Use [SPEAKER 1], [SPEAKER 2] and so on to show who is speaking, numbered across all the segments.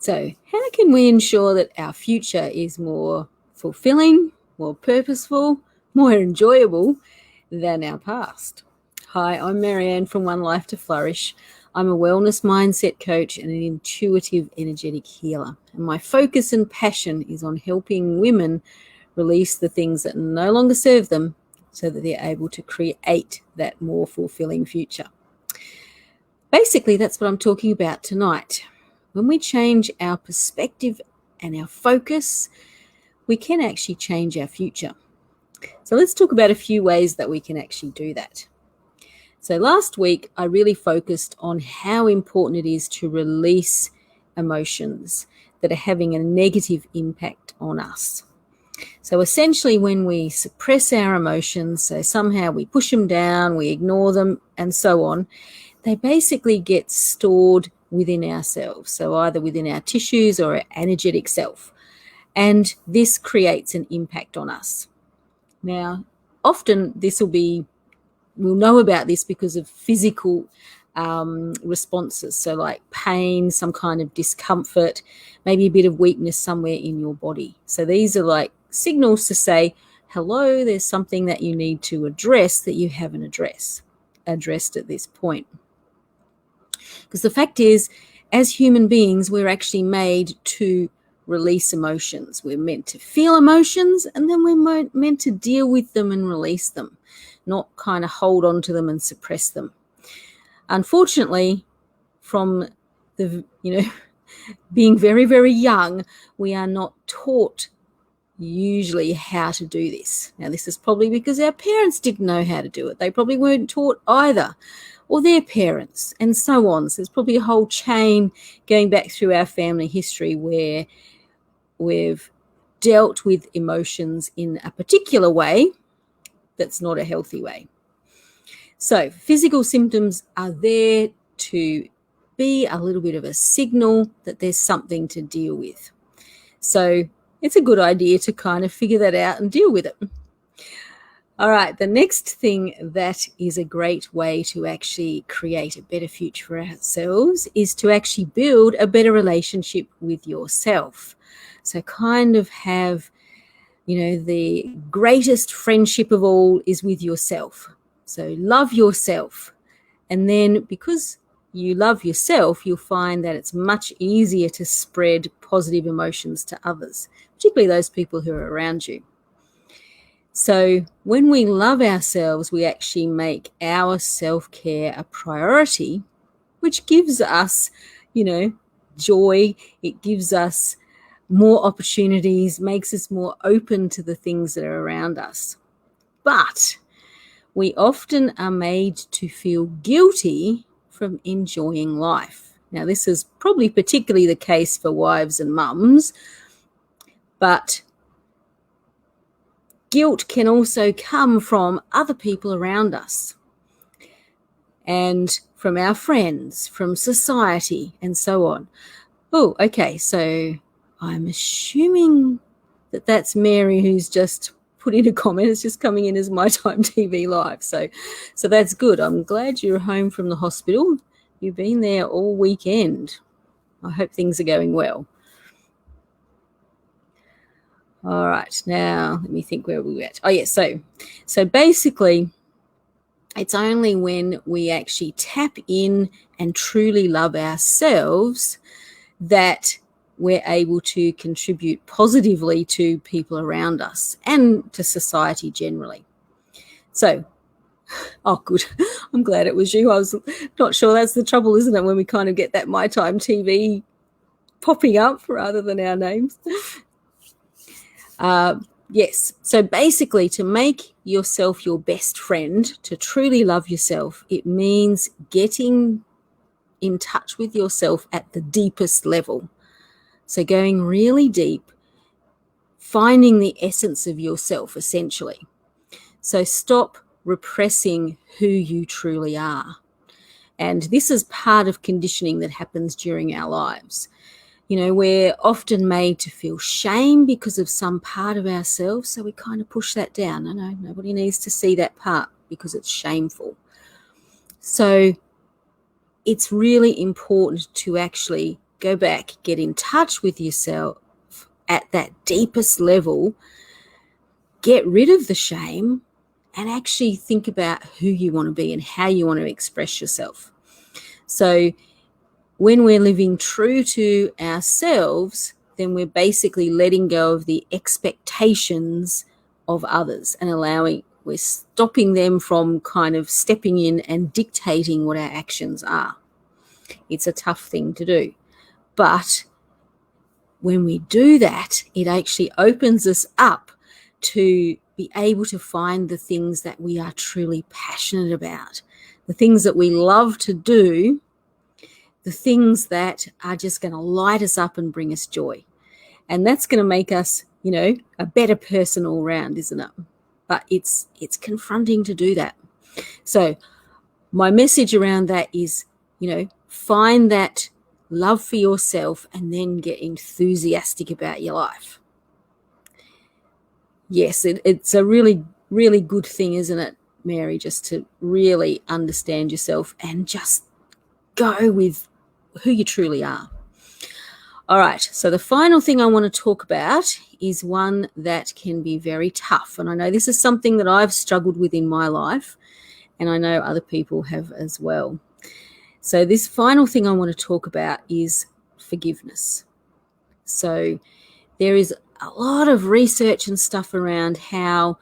[SPEAKER 1] So how can we ensure that our future is more fulfilling, more purposeful, more enjoyable than our past? Hi, I'm Marianne from One Life to Flourish. I'm a wellness mindset coach and an intuitive energetic healer. And my focus and passion is on helping women release the things that no longer serve them so that they're able to create that more fulfilling future. Basically, that's what I'm talking about tonight. When we change our perspective and our focus, we can actually change our future. So let's talk about a few ways that we can actually do that. So last week, I really focused on how important it is to release emotions that are having a negative impact on us. So essentially, when we suppress our emotions, so somehow we push them down, we ignore them, and so on, they basically get stored within ourselves, so either within our tissues or our energetic self. And this creates an impact on us. Now, often we'll know about this because of physical responses, so like pain, some kind of discomfort, maybe a bit of weakness somewhere in your body. So these are like signals to say, hello, there's something that you need to address that you haven't addressed at this point. Because the fact is, as human beings, we're actually made to release emotions. We're meant to feel emotions, and then we're meant to deal with them and release them, not kind of hold on to them and suppress them. Unfortunately, from being very, very young, we are not taught usually how to do this. Now, this is probably because our parents didn't know how to do it. They probably weren't taught either, or their parents, and so on. So there's probably a whole chain going back through our family history where we've dealt with emotions in a particular way that's not a healthy way. So physical symptoms are there to be a little bit of a signal that there's something to deal with. So it's a good idea to kind of figure that out and deal with it. All right, the next thing that is a great way to actually create a better future for ourselves is to actually build a better relationship with yourself. So kind of have, the greatest friendship of all is with yourself. So love yourself. And then because you love yourself, you'll find that it's much easier to spread positive emotions to others, particularly those people who are around you. So when we love ourselves, we actually make our self-care a priority, which gives us, joy. It gives us more opportunities, makes us more open to the things that are around us. But we often are made to feel guilty from enjoying life. Now, this is probably particularly the case for wives and mums, but guilt can also come from other people around us and from our friends, from society, and so on. Oh, okay, so I'm assuming that that's Mary who's just put in a comment. It's just coming in as My Time TV Live. So that's good. I'm glad you're home from the hospital. You've been there all weekend. I hope things are going well. All right, now let me think where we were at. Oh, yeah, so basically it's only when we actually tap in and truly love ourselves that we're able to contribute positively to people around us and to society generally. So, oh, good. I'm glad it was you. I was not sure. That's the trouble, isn't it, when we kind of get that My Time TV popping up rather than our names. Yes. So basically, to make yourself your best friend, to truly love yourself, it means getting in touch with yourself at the deepest level. So going really deep, finding the essence of yourself, essentially. So stop repressing who you truly are. And this is part of conditioning that happens during our lives. We're often made to feel shame because of some part of ourselves, so we kind of push that down. No, nobody needs to see that part because it's shameful. So it's really important to actually go back, get in touch with yourself at that deepest level, get rid of the shame, and actually think about who you want to be and how you want to express yourself. So when we're living true to ourselves, then we're basically letting go of the expectations of others and we're stopping them from kind of stepping in and dictating what our actions are. It's a tough thing to do. But when we do that, it actually opens us up to be able to find the things that we are truly passionate about, the things that we love to do, the things that are just going to light us up and bring us joy. And that's going to make us, a better person all round, isn't it? But it's confronting to do that. So my message around that is, find that love for yourself and then get enthusiastic about your life. Yes, it's a really, really good thing, isn't it, Mary, just to really understand yourself and just go with who you truly are. All right, so the final thing I want to talk about is one that can be very tough. And I know this is something that I've struggled with in my life, and I know other people have as well. So this final thing I want to talk about is forgiveness. So there is a lot of research and stuff around how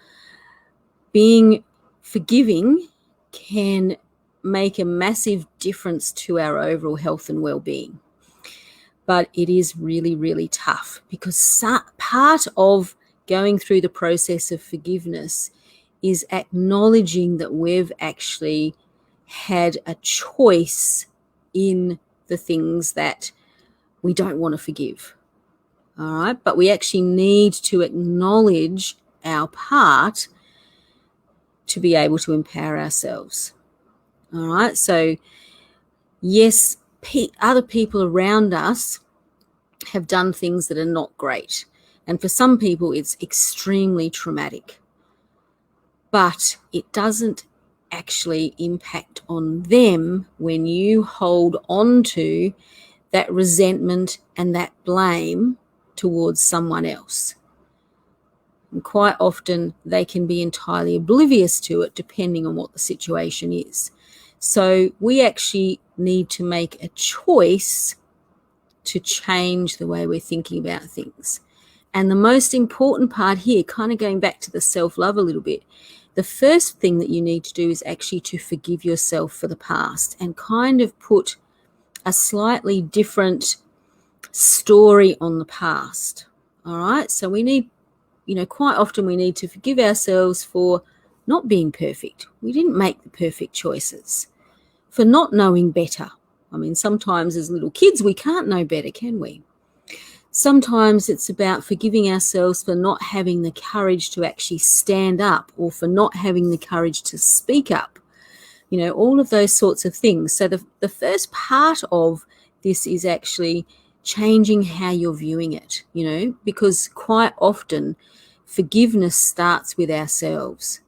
[SPEAKER 1] being forgiving can make a massive difference to our overall health and well-being. But it is really, really tough because part of going through the process of forgiveness is acknowledging that we've actually had a choice in the things that we don't want to forgive. All right, but we actually need to acknowledge our part to be able to empower ourselves. All right, so yes, other people around us have done things that are not great. And for some people, it's extremely traumatic. But it doesn't actually impact on them when you hold on to that resentment and that blame towards someone else. And quite often they can be entirely oblivious to it depending on what the situation is. So we actually need to make a choice to change the way we're thinking about things. And the most important part here, kind of going back to the self-love a little bit, the first thing that you need to do is actually to forgive yourself for the past and kind of put a slightly different story on the past. All right. So we need, quite often we need to forgive ourselves for not being perfect. We didn't make the perfect choices, for not knowing better. I mean, sometimes as little kids, we can't know better, can we? Sometimes it's about forgiving ourselves for not having the courage to actually stand up or for not having the courage to speak up. All of those sorts of things. So the first part of this is actually changing how you're viewing it, because quite often forgiveness starts with ourselves.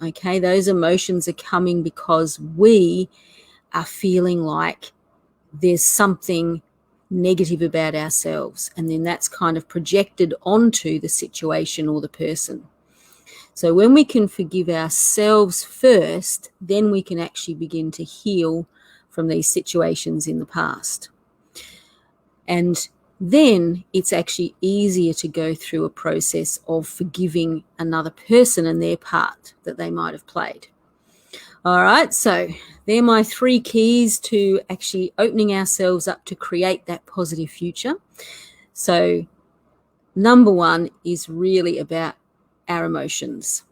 [SPEAKER 1] Okay, those emotions are coming because we are feeling like there's something negative about ourselves, and then that's kind of projected onto the situation or the person. So when we can forgive ourselves first, then we can actually begin to heal from these situations in the past. And then it's actually easier to go through a process of forgiving another person and their part that they might have played. All right, so they're my 3 keys to actually opening ourselves up to create that positive future. So number 1 is really about our emotions.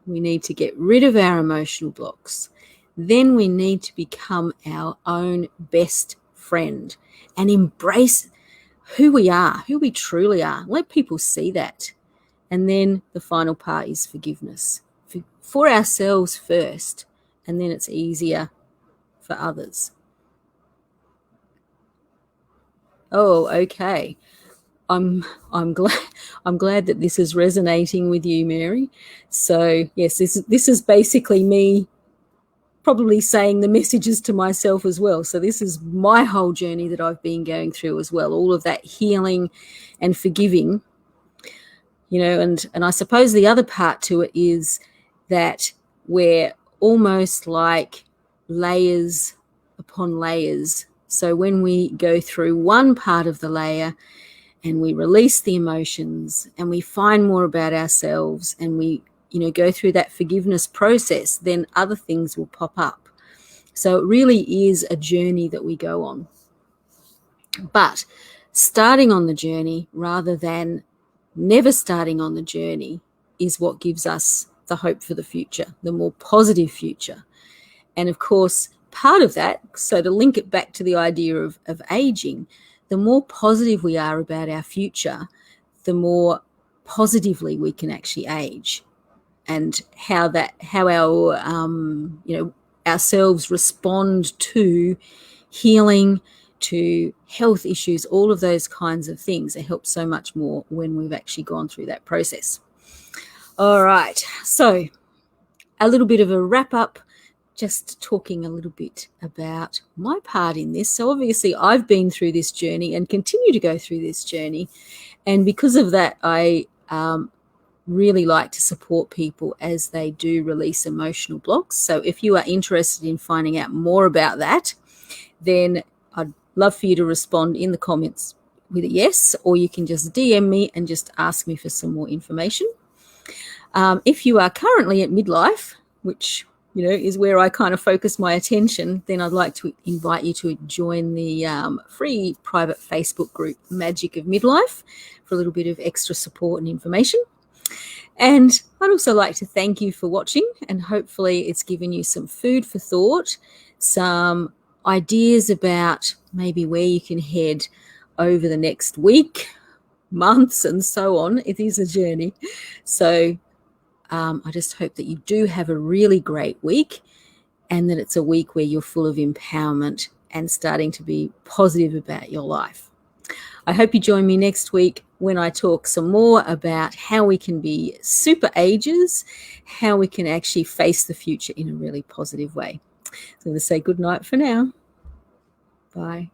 [SPEAKER 1] We need to get rid of our emotional blocks. Then we need to become our own best friend and embrace who we are, who we truly are. Let people see that. And then the final part is forgiveness. For ourselves first, and then it's easier for others. Oh, okay. I'm glad that this is resonating with you, Mary. So yes, this is basically me probably saying the messages to myself as well. So this is my whole journey that I've been going through as well, all of that healing and forgiving, and I suppose the other part to it is that we're almost like layers upon layers. So when we go through one part of the layer and we release the emotions and we find more about ourselves and we go through that forgiveness process, then other things will pop up. So it really is a journey that we go on. But starting on the journey rather than never starting on the journey is what gives us the hope for the future, the more positive future. And of course, part of that, so to link it back to the idea of aging, the more positive we are about our future, the more positively we can actually age. And how our ourselves respond to healing, to health issues, all of those kinds of things. It helps so much more when we've actually gone through that process. All right, so a little bit of a wrap up, just talking a little bit about my part in this. So obviously I've been through this journey and continue to go through this journey. And because of that, I really like to support people as they do release emotional blocks. So if you are interested in finding out more about that, then I'd love for you to respond in the comments with a yes, or you can just DM me and just ask me for some more information. If you are currently at midlife, which is where I kind of focus my attention, then I'd like to invite you to join the free private Facebook group Magic of Midlife for a little bit of extra support and information. And I'd also like to thank you for watching, and hopefully it's given you some food for thought, some ideas about maybe where you can head over the next week, months, and so on. It is a journey. So I just hope that you do have a really great week, and that it's a week where you're full of empowerment and starting to be positive about your life. I hope you join me next week when I talk some more about how we can be super agers, how we can actually face the future in a really positive way. So I'm going to say good night for now. Bye.